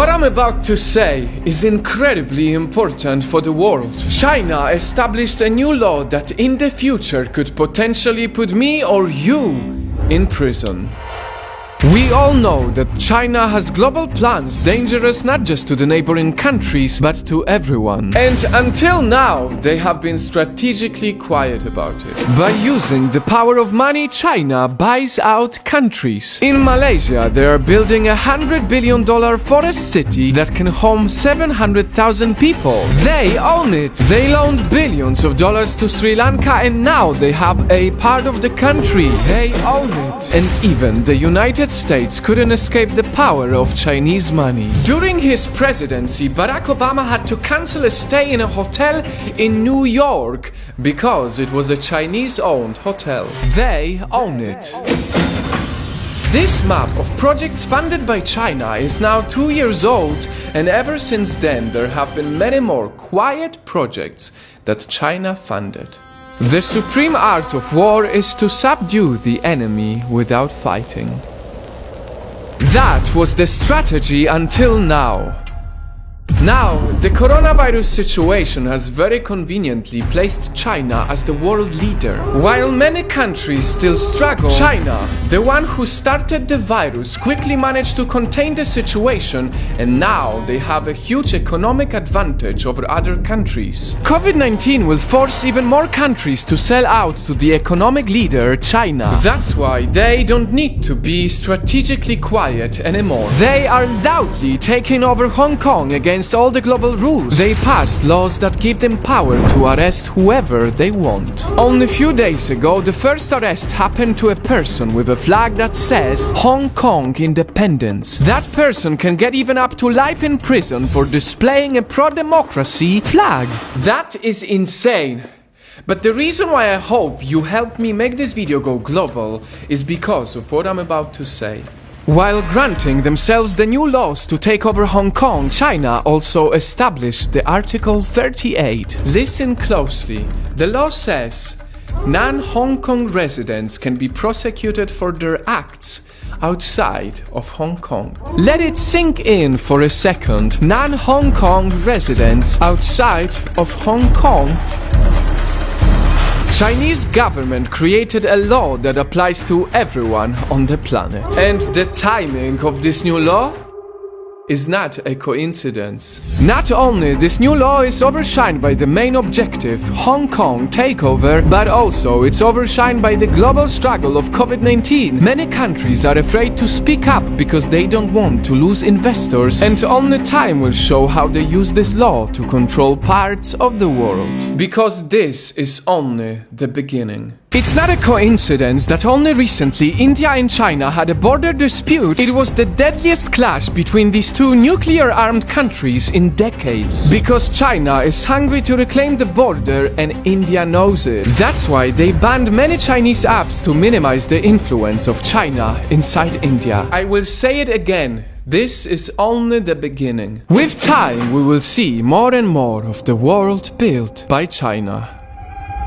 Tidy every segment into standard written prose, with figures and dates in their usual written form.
What I'm about to say is incredibly important for the world. China established a new law that in the future could potentially put me or you in prison. We all know that China has global plans dangerous not just to the neighboring countries, but to everyone. And until now, they have been strategically quiet about it. By using the power of money, China buys out countries. In Malaysia, they are building $100 billion forest city that can home 700,000 people. They own it. They loaned billions of dollars to Sri Lanka and now they have a part of the country. They own it. And even the United States couldn't escape the power of Chinese money. During his presidency, Barack Obama had to cancel a stay in a hotel in New York because it was a Chinese-owned hotel. They own it. This map of projects funded by China is now 2 years old, and ever since then there have been many more quiet projects that China funded. The supreme art of war is to subdue the enemy without fighting. That was the strategy until now. Now, the coronavirus situation has very conveniently placed China as the world leader. While many countries still struggle, China, the one who started the virus, quickly managed to contain the situation, and now they have a huge economic advantage over other countries. COVID-19 will force even more countries to sell out to the economic leader, China. That's why they don't need to be strategically quiet anymore. They are loudly taking over Hong Kong against all the global rules. They passed laws that give them power to arrest whoever they want. Only a few days ago, the first arrest happened to a person with a flag that says Hong Kong Independence. That person can get even up to life in prison for displaying a pro-democracy flag. That is insane. But the reason why I hope you help me make this video go global is because of what I'm about to say. While granting themselves the new laws to take over Hong Kong, China also established the Article 38. Listen closely. The law says non-Hong Kong residents can be prosecuted for their acts outside of Hong Kong. Let it sink in for a second. Non-Hong Kong residents outside of Hong Kong. Chinese government created a law that applies to everyone on the planet. And the timing of this new law is not a coincidence. Not only this new law is overshined by the main objective, Hong Kong takeover, but also it's overshined by the global struggle of COVID-19. Many countries are afraid to speak up because they don't want to lose investors, and only time will show how they use this law to control parts of the world. Because this is only the beginning. It's not a coincidence that only recently India and China had a border dispute. It was the deadliest clash between these two nuclear-armed countries in decades. Because China is hungry to reclaim the border and India knows it. That's why they banned many Chinese apps to minimize the influence of China inside India. I will say it again. This is only the beginning. With time, we will see more and more of the world built by China.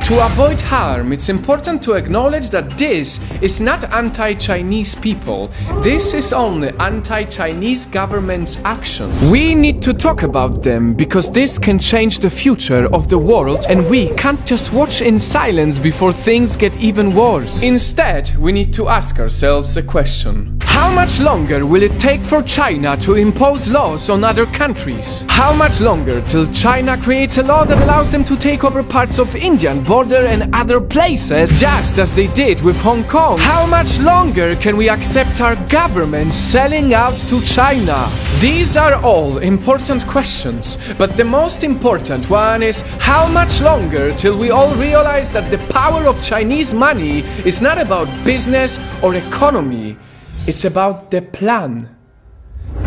To avoid harm, it's important to acknowledge that this is not anti-Chinese people. This is only anti-Chinese government's action. We need to talk about them because this can change the future of the world, and we can't just watch in silence before things get even worse. Instead, we need to ask ourselves a question. How much longer will it take for China to impose laws on other countries? How much longer till China creates a law that allows them to take over parts of Indian border and other places, just as they did with Hong Kong? How much longer can we accept our government selling out to China? These are all important questions, but the most important one is how much longer till we all realize that the power of Chinese money is not about business or economy. It's about the plan.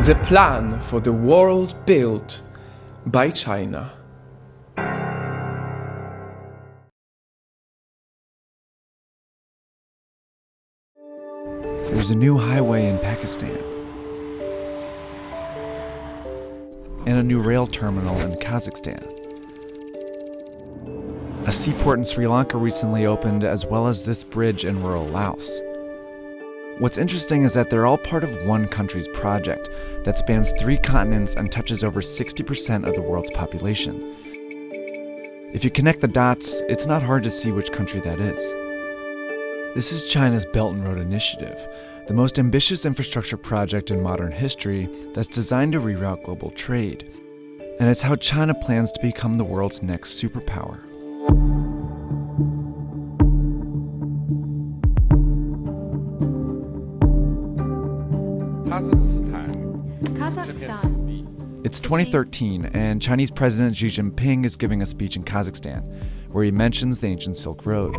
The plan for the world built by China. There's a new highway in Pakistan and a new rail terminal in Kazakhstan. A seaport in Sri Lanka recently opened, as well as this bridge in rural Laos. What's interesting is that they're all part of one country's project that spans 3 continents and touches over 60% of the world's population. If you connect the dots, it's not hard to see which country that is. This is China's Belt and Road Initiative, the most ambitious infrastructure project in modern history that's designed to reroute global trade. And it's how China plans to become the world's next superpower. Kazakhstan. It's 2013, and Chinese President Xi Jinping is giving a speech in Kazakhstan, where he mentions the ancient Silk Road,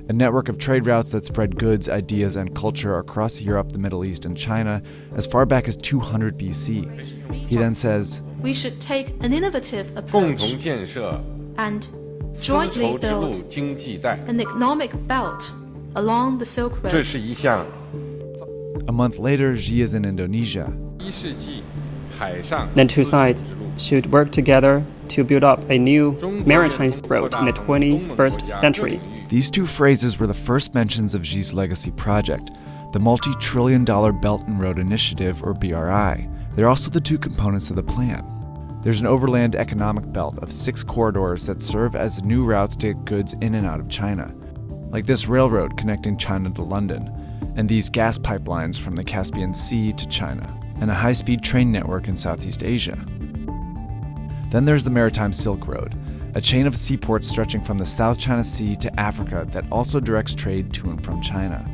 a network of trade routes that spread goods, ideas, and culture across Europe, the Middle East, and China as far back as 200 BC. He then says, We should take an innovative approach and jointly build an economic belt along the Silk Road. A month later, Xi is in Indonesia. The two sides should work together to build up a new maritime road in the 21st century. These two phrases were the first mentions of Xi's legacy project, the multi-trillion-dollar Belt and Road Initiative, or BRI. They're also the two components of the plan. There's an overland economic belt of 6 corridors that serve as new routes to get goods in and out of China, like this railroad connecting China to London, and these gas pipelines from the Caspian Sea to China, and a high-speed train network in Southeast Asia. Then there's the Maritime Silk Road, a chain of seaports stretching from the South China Sea to Africa that also directs trade to and from China.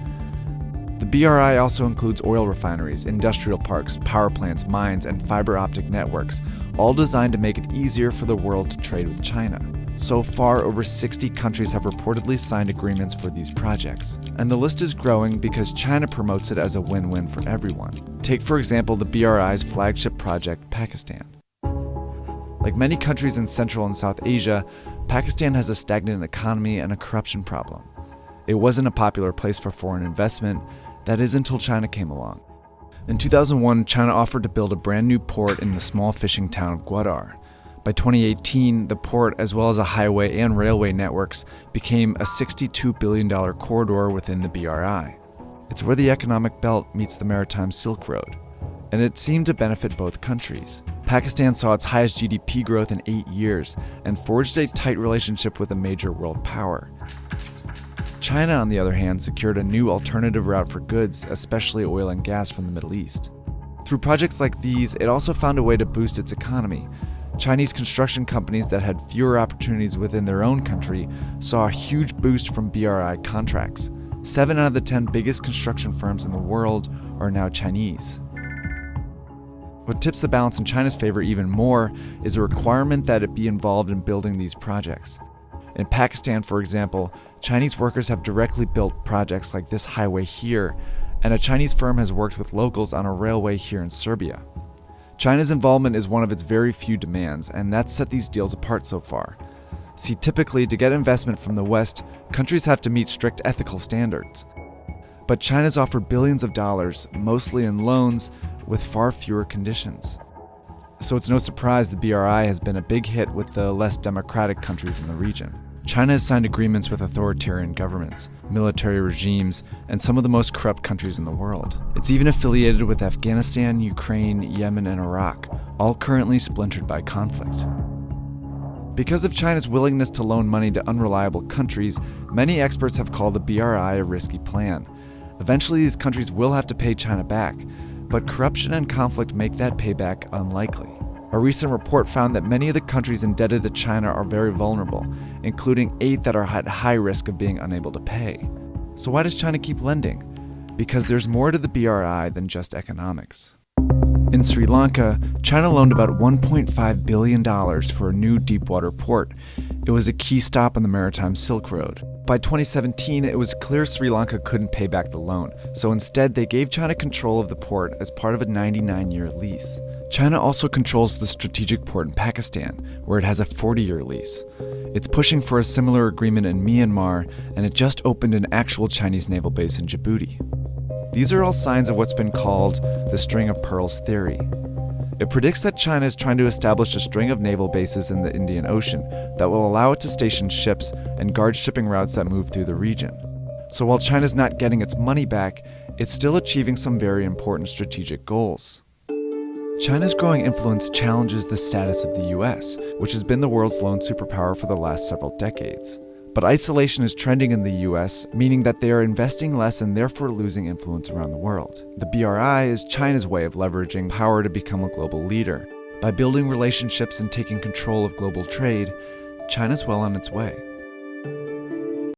The BRI also includes oil refineries, industrial parks, power plants, mines, and fiber optic networks, all designed to make it easier for the world to trade with China. So far, over 60 countries have reportedly signed agreements for these projects. And the list is growing because China promotes it as a win-win for everyone. Take, for example, the BRI's flagship project, Pakistan. Like many countries in Central and South Asia, Pakistan has a stagnant economy and a corruption problem. It wasn't a popular place for foreign investment, that is until China came along. In 2001, China offered to build a brand new port in the small fishing town of Gwadar. By 2018, the port, as well as a highway and railway networks, became a $62 billion corridor within the BRI. It's where the economic belt meets the Maritime Silk Road, and it seemed to benefit both countries. Pakistan saw its highest GDP growth in 8 years and forged a tight relationship with a major world power. China, on the other hand, secured a new alternative route for goods, especially oil and gas from the Middle East. Through projects like these, it also found a way to boost its economy. Chinese construction companies that had fewer opportunities within their own country saw a huge boost from BRI contracts. 7 out of the 10 biggest construction firms in the world are now Chinese. What tips the balance in China's favor even more is a requirement that it be involved in building these projects. In Pakistan, for example, Chinese workers have directly built projects like this highway here, and a Chinese firm has worked with locals on a railway here in Serbia. China's involvement is one of its very few demands, and that's set these deals apart so far. See, typically, to get investment from the West, countries have to meet strict ethical standards. But China's offered billions of dollars, mostly in loans, with far fewer conditions. So it's no surprise the BRI has been a big hit with the less democratic countries in the region. China has signed agreements with authoritarian governments, military regimes, and some of the most corrupt countries in the world. It's even affiliated with Afghanistan, Ukraine, Yemen, and Iraq, all currently splintered by conflict. Because of China's willingness to loan money to unreliable countries, many experts have called the BRI a risky plan. Eventually, these countries will have to pay China back, but corruption and conflict make that payback unlikely. A recent report found that many of the countries indebted to China are very vulnerable, including 8 that are at high risk of being unable to pay. So why does China keep lending? Because there's more to the BRI than just economics. In Sri Lanka, China loaned about $1.5 billion for a new deepwater port. It was a key stop on the Maritime Silk Road. By 2017, it was clear Sri Lanka couldn't pay back the loan, so instead they gave China control of the port as part of a 99-year lease. China also controls the strategic port in Pakistan, where it has a 40-year lease. It's pushing for a similar agreement in Myanmar, and it just opened an actual Chinese naval base in Djibouti. These are all signs of what's been called the string of pearls theory. It predicts that China is trying to establish a string of naval bases in the Indian Ocean that will allow it to station ships and guard shipping routes that move through the region. So while China's not getting its money back, it's still achieving some very important strategic goals. China's growing influence challenges the status of the US, which has been the world's lone superpower for the last several decades. But isolation is trending in the US, meaning that they are investing less and therefore losing influence around the world. The BRI is China's way of leveraging power to become a global leader. By building relationships and taking control of global trade, China's well on its way.